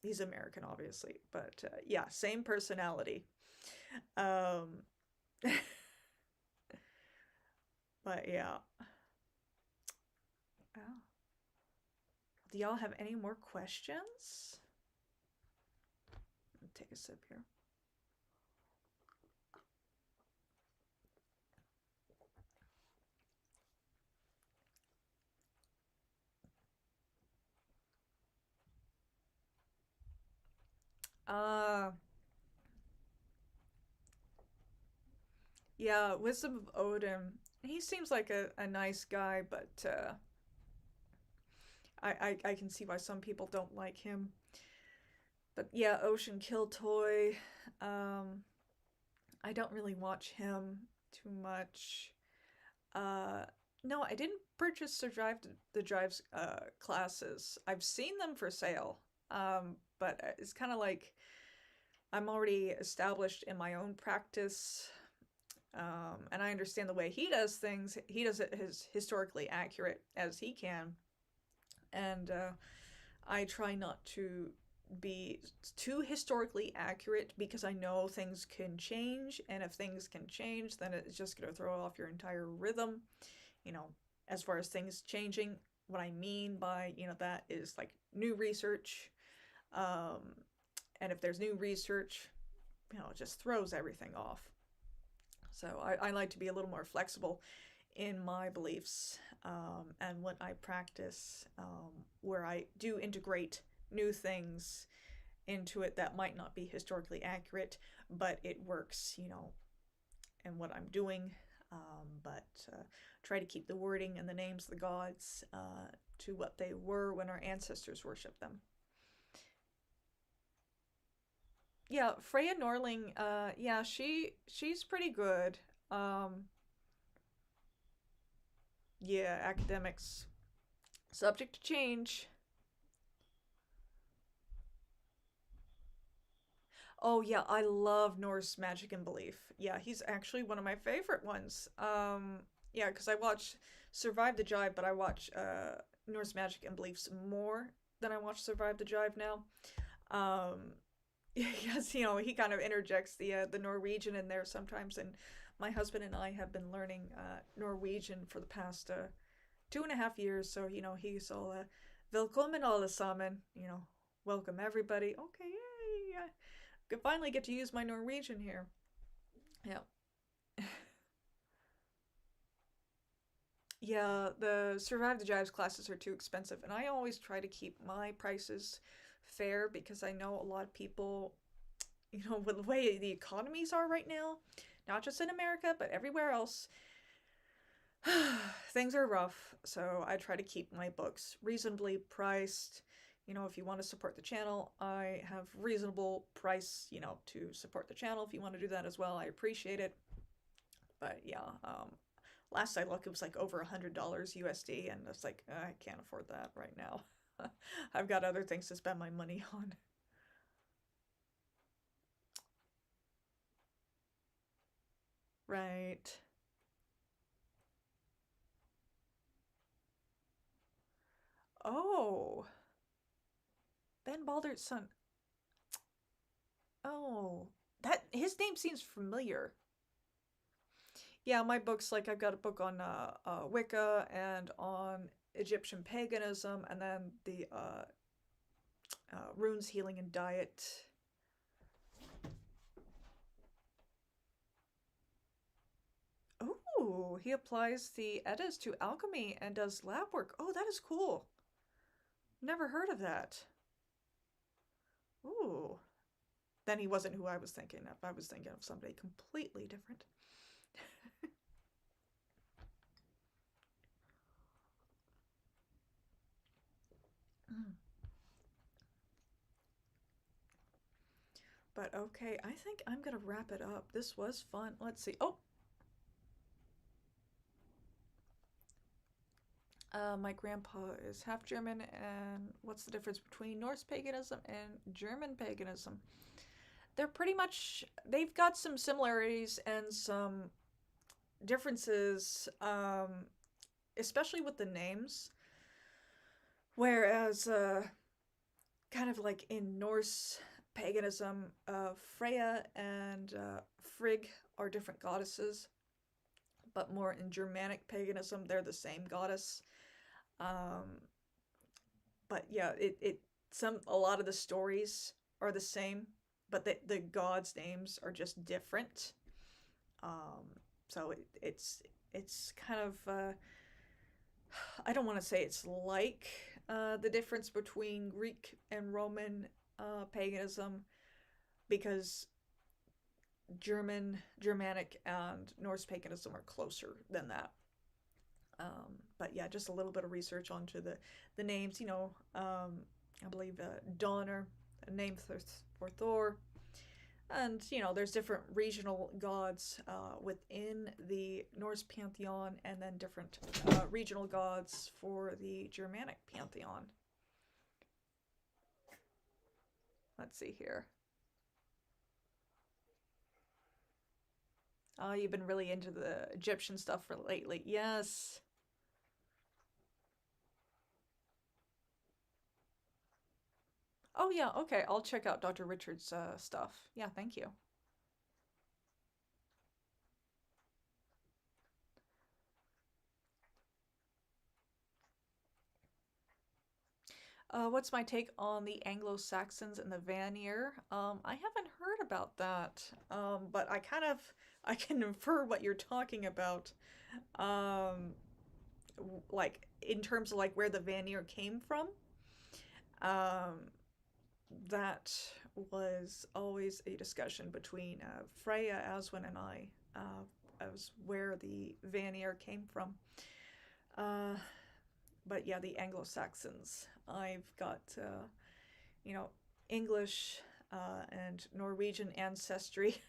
[SPEAKER 1] he's American, obviously. But yeah, same personality. Um, but yeah. Oh. Do y'all have any more questions? Let me take a sip here. Yeah, Wisdom of Odin. He seems like a nice guy, but I can see why some people don't like him. But yeah, Ocean Kill Toy. I don't really watch him too much. Uh, no, I didn't purchase Survive the Drive's classes. I've seen them for sale. But it's kind of like I'm already established in my own practice. And I understand the way he does things. He does it as historically accurate as he can. And I try not to be too historically accurate because I know things can change, and if things can change, then it's just going to throw off your entire rhythm. As far as things changing, what I mean by that is like new research, and if there's new research, it just throws everything off. So I like to be a little more flexible in my beliefs, and what I practice, where I do integrate new things into it that might not be historically accurate, but it works, and what I'm doing. But try to keep the wording and the names of the gods to what they were when our ancestors worshipped them. Yeah, Freya Norling. Yeah, she's pretty good. Um, yeah, academics subject to change. Oh yeah, I love Norse Magic and Belief. Yeah, he's actually one of my favorite ones. Yeah, because I watch Survive the Jive, but I watch Norse Magic and Beliefs more than I watch Survive the Jive now. Um, yes, he kind of interjects the Norwegian in there sometimes, and my husband and I have been learning Norwegian for the past 2.5 years. So he's all "Velkommen alle sammen," welcome everybody. Okay, yeah, yeah. Could finally get to use my Norwegian here. Yeah. Yeah, the Survive the Jives classes are too expensive, and I always try to keep my prices fair because I know a lot of people, with the way the economies are right now, not just in America, but everywhere else, things are rough. So I try to keep my books reasonably priced. You know, if you want to support the channel, I have reasonable price, you know, to support the channel. If you want to do that as well, I appreciate it. But yeah, last I looked, it was like over $100 USD, and it's like, I can't afford that right now. I've got other things to spend my money on. Right. Oh, Ben Balder's son. Oh, that his name seems familiar. Yeah, my books, like I've got a book on Wicca and on Egyptian paganism, and then the runes, healing, and diet. Oh, he applies the Eddas to alchemy and does lab work. Oh, that is cool. Never heard of that. Ooh. Then he wasn't who I was thinking of. I was thinking of somebody completely different. But okay, I think I'm gonna wrap it up. This was fun. Let's see. Oh! My grandpa is half German, and what's the difference between Norse paganism and German paganism? They're pretty much, they've got some similarities and some differences, especially with the names. Whereas, kind of like in Norse paganism, Freya and Frigg are different goddesses, but more in Germanic paganism, they're the same goddess. But yeah, a lot of the stories are the same, but the gods' names are just different. So it's kind of I don't want to say it's like the difference between Greek and Roman paganism, because Germanic, and Norse paganism are closer than that. But yeah, just a little bit of research onto the names. You know, I believe Donner, a name for Thor. And, you know, there's different regional gods within the Norse pantheon, and then different regional gods for the Germanic pantheon. Let's see here. Oh, you've been really into the Egyptian stuff for lately. Yes. Oh, yeah, okay. I'll check out Dr. Richard's stuff. Yeah, thank you. What's my take on the Anglo-Saxons and the Vanir? I haven't heard about that, but I can infer what you're talking about. Um, like in terms of like where the Vanir came from. Um, that was always a discussion between Freya, Aswynn, and I, as where the Vanir came from. Uh, but yeah, the Anglo-Saxons. I've got, you know, English and Norwegian ancestry,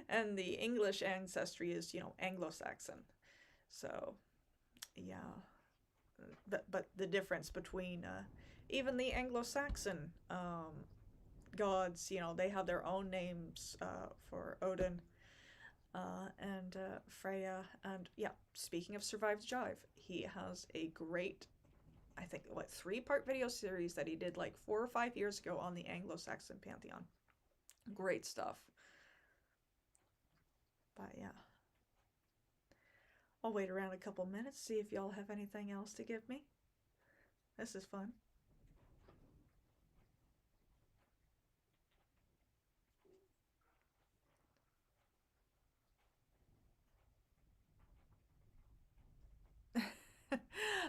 [SPEAKER 1] and the English ancestry is, you know, Anglo-Saxon. So, yeah, but the difference between even the Anglo-Saxon gods, you know, they have their own names for Odin and Freya. And yeah, speaking of Survived Jive, he has a great, I think, what, 3-part video series that he did like 4 or 5 years ago on the Anglo-Saxon pantheon. Great stuff. But yeah. I'll wait around a couple minutes, see if y'all have anything else to give me. This is fun.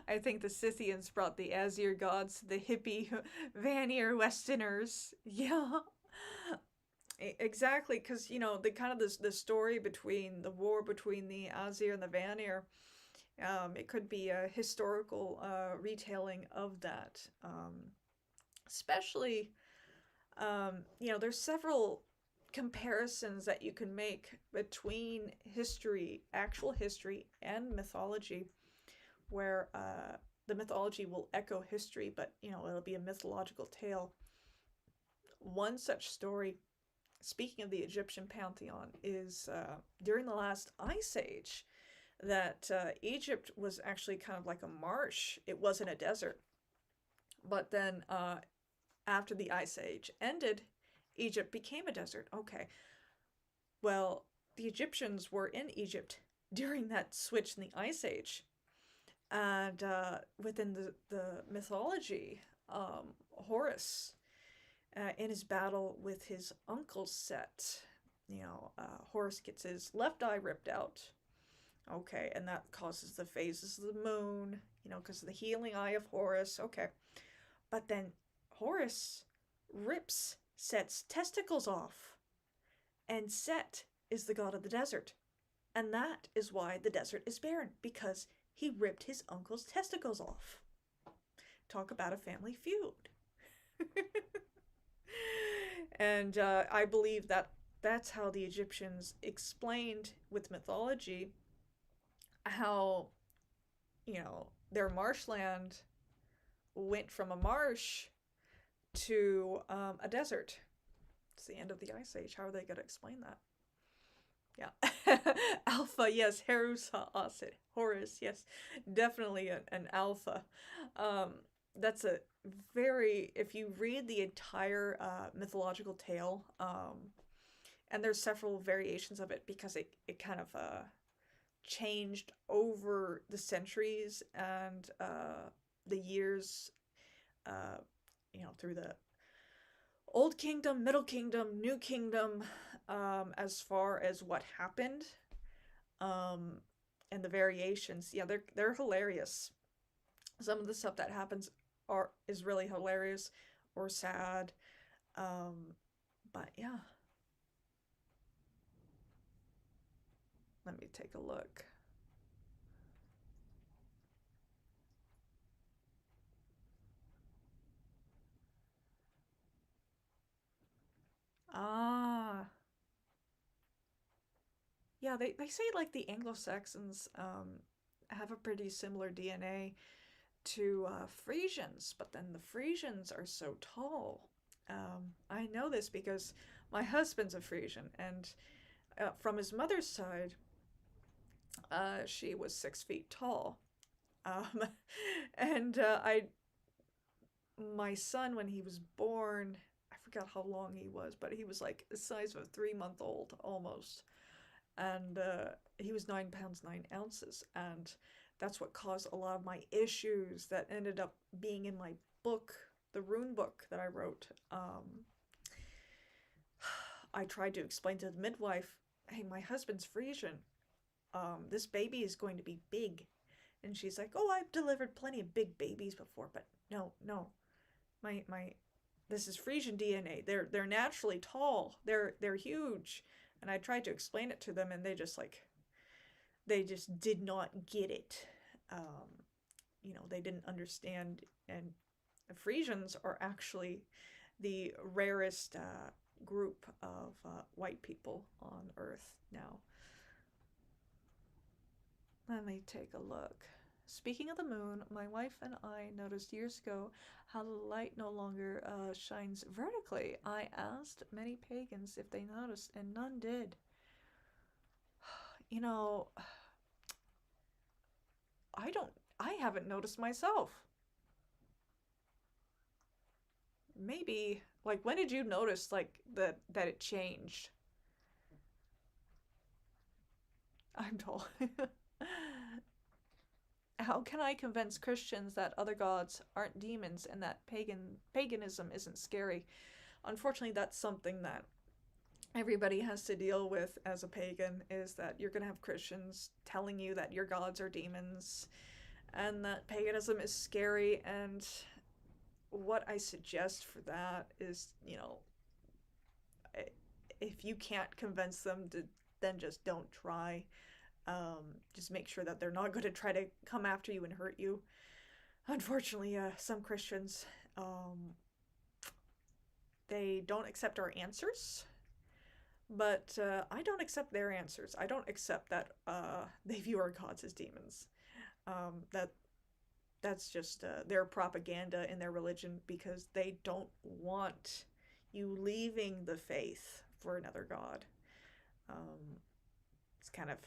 [SPEAKER 1] I think the Scythians brought the Azir gods to the hippie Vanir Westerners. Yeah. Exactly, because the kind of the story between the war between the Azir and the Vanir. It could be a historical retelling of that. Especially, there's several comparisons that you can make between history, actual history, and mythology, where the mythology will echo history, but it'll be a mythological tale. One such story, speaking of the Egyptian pantheon, is during the last ice age, that Egypt was actually kind of like a marsh. It wasn't a desert. But then after the ice age ended, Egypt became a desert. Okay. Well, the Egyptians were in Egypt during that switch in the ice age. And within the mythology, Horus, in his battle with his uncle Set, Horus gets his left eye ripped out. Okay, and that causes the phases of the moon, because of the healing eye of Horus. Okay. But then Horus rips Set's testicles off. And Set is the god of the desert. And that is why the desert is barren, because he ripped his uncle's testicles off. Talk about a family feud. And I believe that that's how the Egyptians explained with mythology how, their marshland went from a marsh to a desert. It's the end of the Ice Age. How are they going to explain that? Yeah. Alpha, yes. Horus, yes. Definitely an alpha. That's a very, if you read the entire mythological tale, and there's several variations of it because it kind of changed over the centuries and the years, through the Old Kingdom, Middle Kingdom, New Kingdom, as far as what happened, and the variations. Yeah, they're hilarious. Some of the stuff that happens is really hilarious or sad, but yeah. Let me take a look. Ah. Yeah, they say like the Anglo-Saxons have a pretty similar DNA to Frisians, but then the Frisians are so tall. I know this because my husband's a Frisian, and from his mother's side, she was 6 feet tall. Um, and my son, when he was born, I forgot how long he was, but he was like the size of a 3-month-old almost. And he was 9 pounds 9 ounces, and that's what caused a lot of my issues that ended up being in my book, the Rune book that I wrote. I tried to explain to the midwife, hey, my husband's Frisian. This baby is going to be big. And she's like, oh, I've delivered plenty of big babies before, but no, my this is Frisian DNA. They're naturally tall. They're huge. And I tried to explain it to them, and they just did not get it. They didn't understand. And the Frisians are actually the rarest group of white people on Earth now. Let me take a look. Speaking of the moon, my wife and I noticed years ago how the light no longer shines vertically. I asked many pagans if they noticed, and none did. I haven't noticed myself. Maybe, like, when did you notice, like, that it changed? I'm tall. How can I convince Christians that other gods aren't demons and that paganism isn't scary? Unfortunately, that's something that everybody has to deal with as a pagan, is that you're going to have Christians telling you that your gods are demons and that paganism is scary. And what I suggest for that is, if you can't convince them to, then just don't try. Just make sure that they're not going to try to come after you and hurt you. Unfortunately, some Christians, they don't accept our answers, but I don't accept their answers. I don't accept that they view our gods as demons. That's just their propaganda in their religion, because they don't want you leaving the faith for another god. It's kind of,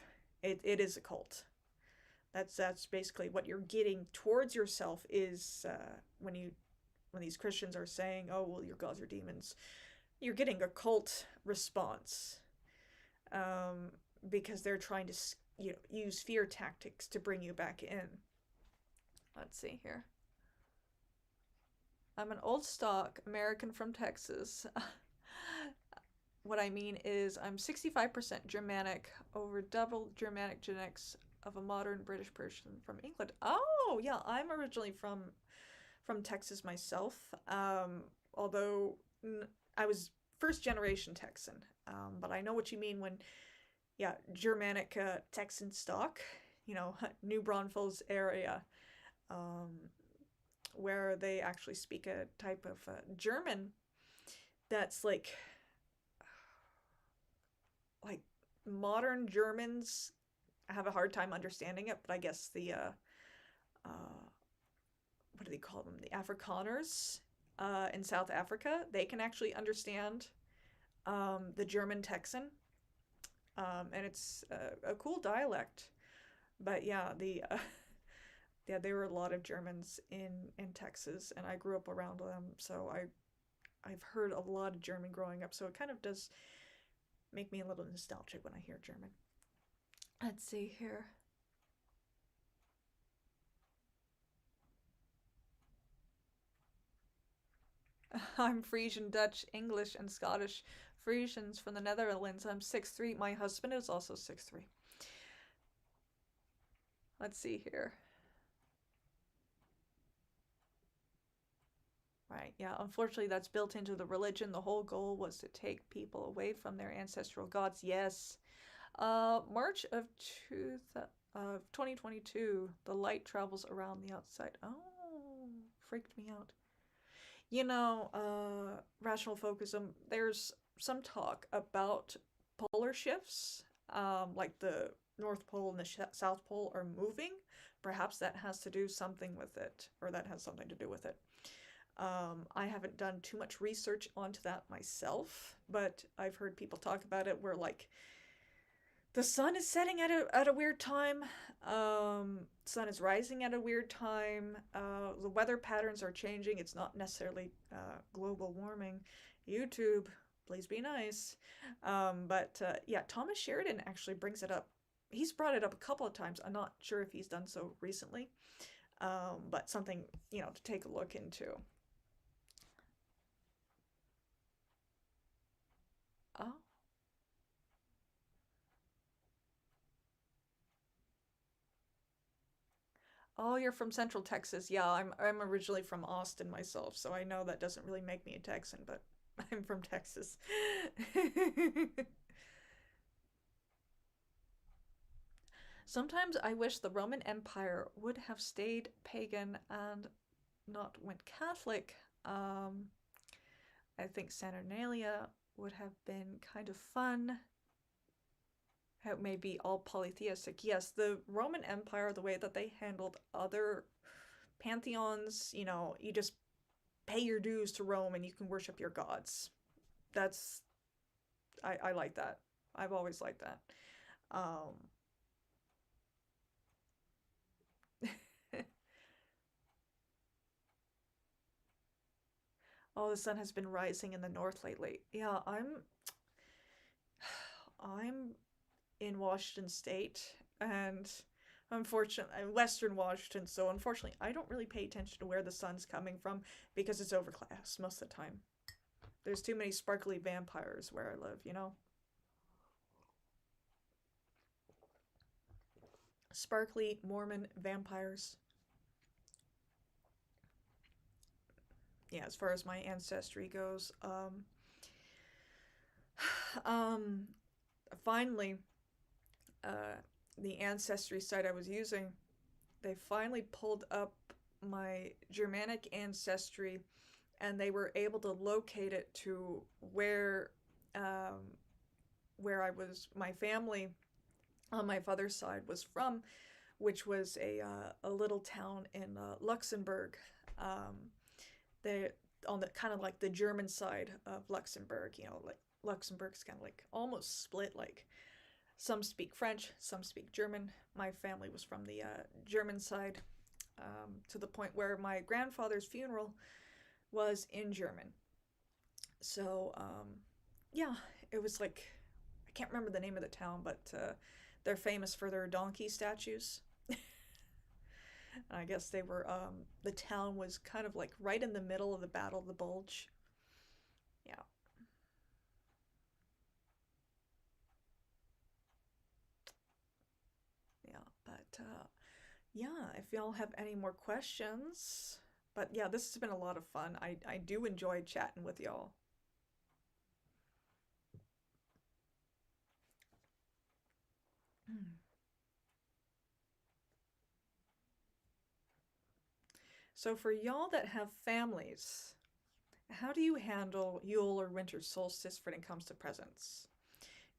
[SPEAKER 1] it is a cult. That's basically what you're getting towards yourself is when these Christians are saying, oh, well, your gods are demons, you're getting a cult response, because they're trying to use fear tactics to bring you back in. Let's see here. I'm an old stock American from Texas. What I mean is I'm 65% Germanic, over double Germanic genetics of a modern British person from England. Oh, yeah, I'm originally from Texas myself, although I was first generation Texan, but I know what you mean when, yeah, Germanic Texan stock, New Braunfels area, where they actually speak a type of German that's like modern Germans have a hard time understanding it, but I guess the what do they call them? The Afrikaners in South Africa, they can actually understand the German Texan, and it's a cool dialect. But yeah, yeah, there were a lot of Germans in Texas, and I grew up around them, so I've heard a lot of German growing up, so it kind of does make me a little nostalgic when I hear German. Let's see here. I'm Frisian, Dutch, English, and Scottish. Frisians from the Netherlands. I'm 6'3". My husband is also 6'3". Let's see here. Right, yeah, unfortunately that's built into the religion. The whole goal was to take people away from their ancestral gods. Yes. March of 2022, the light travels around the outside. Oh, freaked me out. Rational Focusm, there's some talk about polar shifts, like the North Pole and the South Pole are moving. Perhaps that has to do something with it, or that has something to do with it. I haven't done too much research onto that myself, but I've heard people talk about it where, like, the sun is setting at a weird time, sun is rising at a weird time, the weather patterns are changing. It's not necessarily global warming. YouTube, please be nice. But yeah, Thomas Sheridan actually brings it up. He's brought it up a couple of times. I'm not sure if he's done so recently, but something, to take a look into. Oh. Oh, you're from Central Texas. Yeah, I'm originally from Austin myself, so I know that doesn't really make me a Texan, but I'm from Texas. Sometimes I wish the Roman Empire would have stayed pagan and not went Catholic. I think Saturnalia would have been kind of fun. It may be all polytheistic. Yes, the Roman Empire, the way that they handled other pantheons, you just pay your dues to Rome and you can worship your gods. I like that. I've always liked that. Oh, the sun has been rising in the north lately. Yeah, I'm in Washington State, and unfortunately, Western Washington, so unfortunately, I don't really pay attention to where the sun's coming from because it's overcast most of the time. There's too many sparkly vampires where I live, Sparkly Mormon vampires. Yeah, as far as my ancestry goes, um, finally, uh, the ancestry site I was using, they finally pulled up my Germanic ancestry, and they were able to locate it to um, where I was, my family on my father's side was from, which was a little town in Luxembourg. They on the kind of like the German side of Luxembourg. Like Luxembourg's kind of like almost split. Like some speak French, some speak German. My family was from the German side, to the point where my grandfather's funeral was in German. So yeah, it was like, I can't remember the name of the town, but they're famous for their donkey statues. I guess they were, the town was kind of like right in the middle of the Battle of the Bulge. Yeah. Yeah, but yeah, if y'all have any more questions. But yeah, this has been a lot of fun. I do enjoy chatting with y'all. So for y'all that have families, how do you handle Yule or winter solstice when it comes to presents?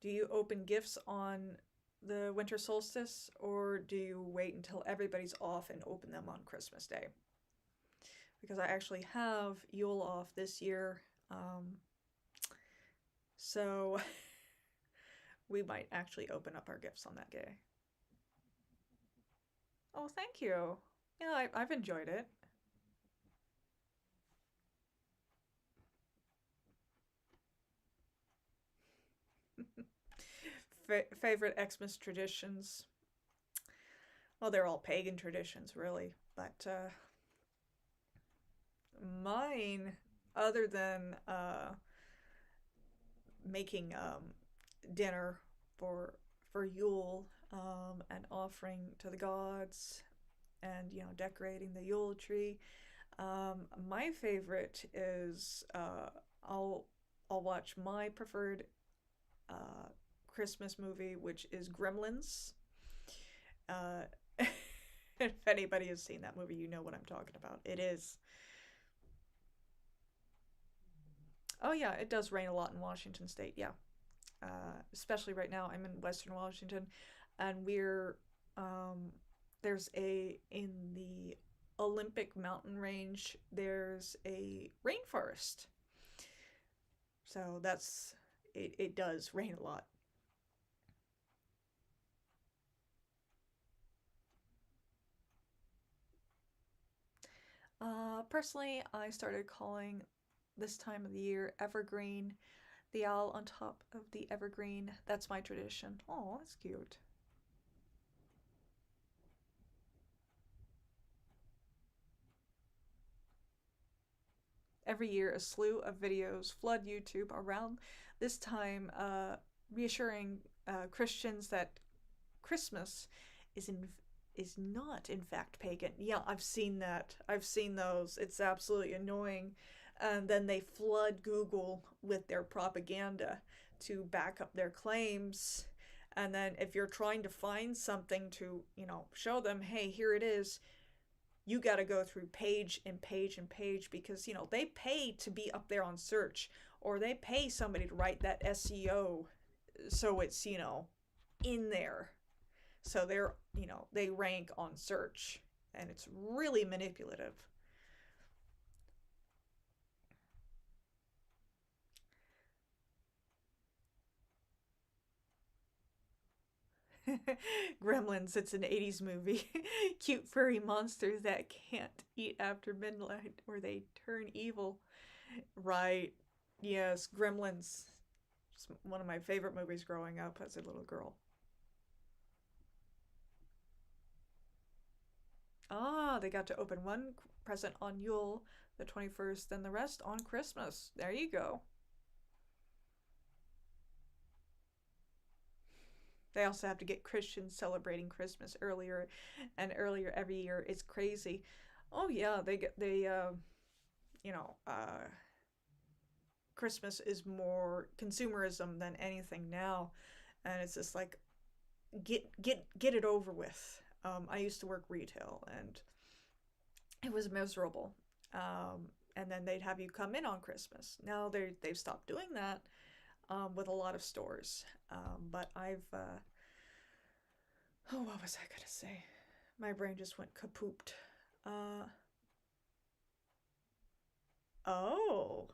[SPEAKER 1] Do you open gifts on the winter solstice, or do you wait until everybody's off and open them on Christmas Day? Because I actually have Yule off this year, so we might actually open up our gifts on that day. Oh, thank you. Yeah, I've enjoyed it. Favorite Xmas traditions? Well, they're all pagan traditions, really. But mine, other than making dinner for Yule, and offering to the gods, and decorating the Yule tree. My favorite is I'll watch my preferred uh, Christmas movie, which is Gremlins. Uh, if anybody has seen that movie, you know what I'm talking about. It is. Oh yeah, it does rain a lot in Washington State. Yeah, especially right now. I'm in Western Washington, and um, there's a in the Olympic mountain range. There's a rainforest, so that's it. It does rain a lot. Personally, I started calling this time of the year evergreen, the owl on top of the evergreen. That's my tradition. Oh, that's cute. Every year, a slew of videos flood YouTube around this time, reassuring Christians that Christmas is in is not in fact pagan. Yeah, I've seen that. I've seen those. It's absolutely annoying. And then they flood Google with their propaganda to back up their claims. And then if you're trying to find something to, show them, hey, here it is, you got to go through page and page and page, because they pay to be up there on search, or they pay somebody to write that SEO, so it's in there, so they rank on search, and it's really manipulative. Gremlins, it's an 80s movie. Cute furry monsters that can't eat after midnight or they turn evil. Right. Yes, Gremlins. It's one of my favorite movies growing up as a little girl. Ah, they got to open one present on Yule, the 21st, then the rest on Christmas. There you go. They also have to get Christians celebrating Christmas earlier and earlier every year. It's crazy. Oh yeah, they get they you know uh Christmas is more consumerism than anything now, and it's just like get it over with. I used to work retail, and it was miserable. And then they'd have you come in on Christmas. Now they've stopped doing that with a lot of stores. But I've oh, what was I gonna say? My brain just went kapooped. Uh, oh,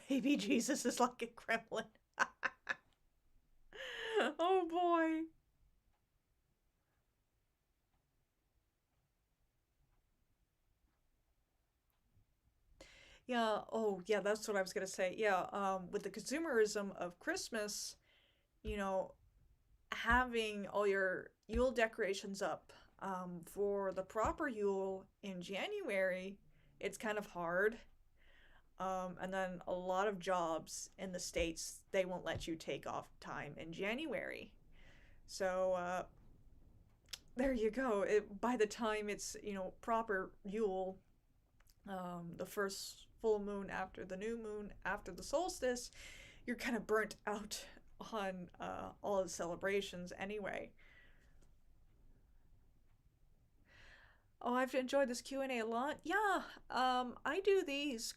[SPEAKER 1] baby Jesus is like a gremlin. Oh boy. Yeah, oh yeah, that's what I was gonna say. Yeah, with the consumerism of Christmas, you know, having all your Yule decorations up for the proper Yule in January, it's kind of hard. And then a lot of jobs in the States, they won't let you take off time in January. So there you go. By the time it's, proper Yule, the first full moon after the new moon, after the solstice, you're kind of burnt out on all the celebrations anyway. Oh, I've enjoyed this Q&A a lot. Yeah, I do these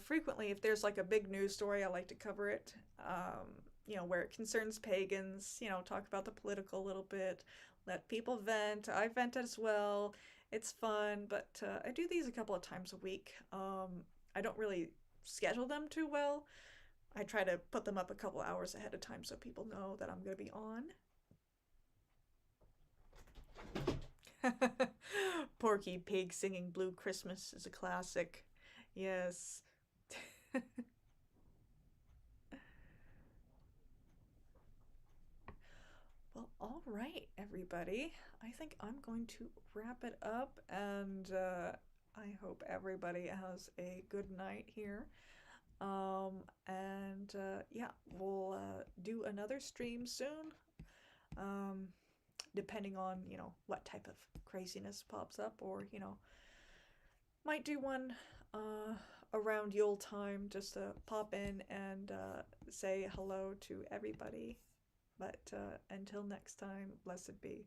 [SPEAKER 1] frequently. If there's like a big news story, I like to cover it. Where it concerns pagans, talk about the political a little bit, let people vent. I vent as well. It's fun, but I do these a couple of times a week. I don't really schedule them too well. I try to put them up a couple hours ahead of time so people know that I'm going to be on. Porky Pig singing Blue Christmas is a classic. Yes. Well, all right, everybody. I think I'm going to wrap it up, and I hope everybody has a good night here. And yeah, we'll do another stream soon. Um, Depending on, what type of craziness pops up, or, might do one around Yule time just to pop in and say hello to everybody. But until next time, blessed be.